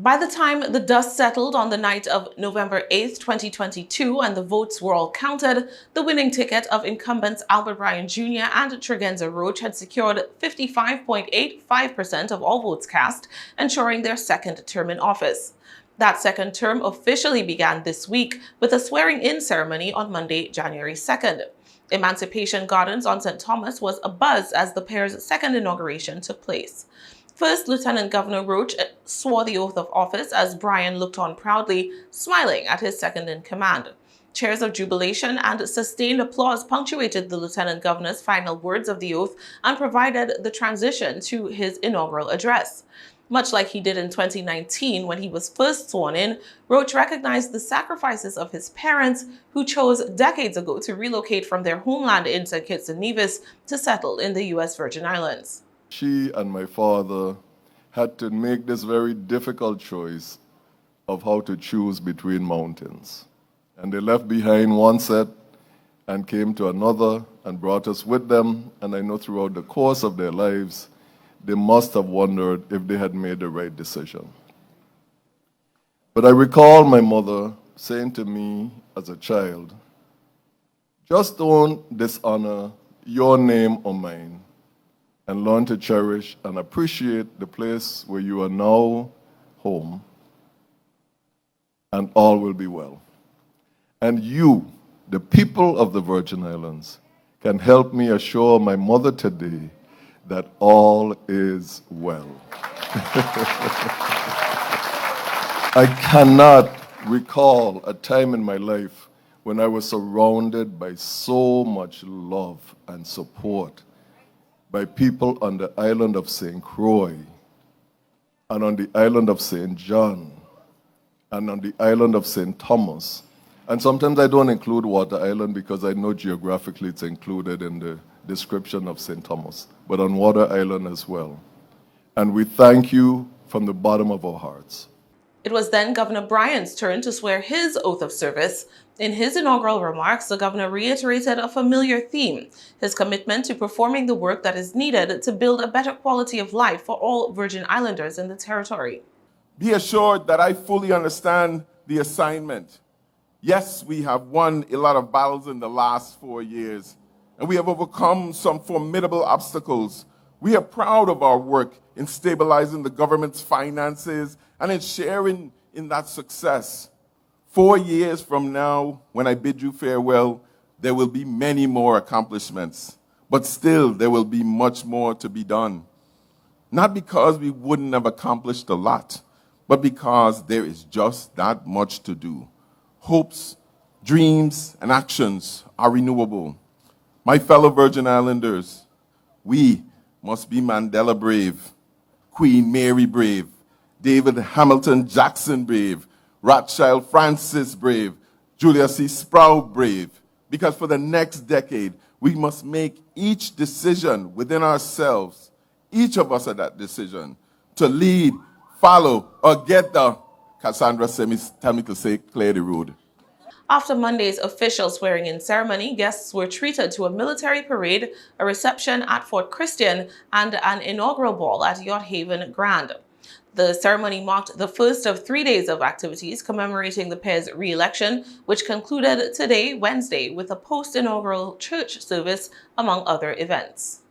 By the time the dust settled on the night of November 8th, 2022, and the votes were all counted, the winning ticket of incumbents Albert Bryan Jr. and Tregenza Roach had secured 55.85% of all votes cast, ensuring their second term in office. That second term officially began this week with a swearing-in ceremony on Monday, January 2nd. Emancipation Gardens on St. Thomas was abuzz as the pair's second inauguration took place. First, Lieutenant Governor Roach swore the oath of office as Bryan looked on proudly, smiling at his second-in-command. Cheers of jubilation and sustained applause punctuated the Lieutenant Governor's final words of the oath and provided the transition to his inaugural address. Much like he did in 2019 when he was first sworn in, Roach recognized the sacrifices of his parents, who chose decades ago to relocate from their homeland in St. Kitts and Nevis to settle in the U.S. Virgin Islands. She and my father had to make this very difficult choice of how to choose between mountains. And they left behind one set and came to another and brought us with them. And I know throughout the course of their lives, they must have wondered if they had made the right decision. But I recall my mother saying to me as a child, just don't dishonor your name or mine, and learn to cherish and appreciate the place where you are now home, and all will be well. And you, the people of the Virgin Islands, can help me assure my mother today that all is well. I cannot recall a time in my life when I was surrounded by so much love and support by people on the island of St. Croix, and on the island of St. John, and on the island of St. Thomas. And sometimes I don't include Water Island because I know geographically it's included in the description of St. Thomas, but on Water Island as well. And we thank you from the bottom of our hearts. It was then Governor Bryan's turn to swear his oath of service. In his inaugural remarks, the governor reiterated a familiar theme: his commitment to performing the work that is needed to build a better quality of life for all Virgin Islanders in the territory. Be assured that I fully understand the assignment. Yes, we have won a lot of battles in the last 4 years, and we have overcome some formidable obstacles. We are proud of our work in stabilizing the government's finances and in sharing in that success. 4 years from now, when I bid you farewell, there will be many more accomplishments, but still there will be much more to be done. Not because we wouldn't have accomplished a lot, but because there is just that much to do. Hopes, dreams, and actions are renewable. My fellow Virgin Islanders, we must be Mandela brave, Queen Mary brave, David Hamilton Jackson brave, Rothschild Francis brave, Julius C. Sprout brave, because for the next decade, we must make each decision within ourselves, each of us at that decision, to lead, follow, or get the, Cassandra tell me to say, clear the road. After Monday's official swearing-in ceremony, guests were treated to a military parade, a reception at Fort Christian, and an inaugural ball at Yacht Haven Grand. The ceremony marked the first of 3 days of activities commemorating the pair's re-election, which concluded today, Wednesday, with a post-inaugural church service, among other events.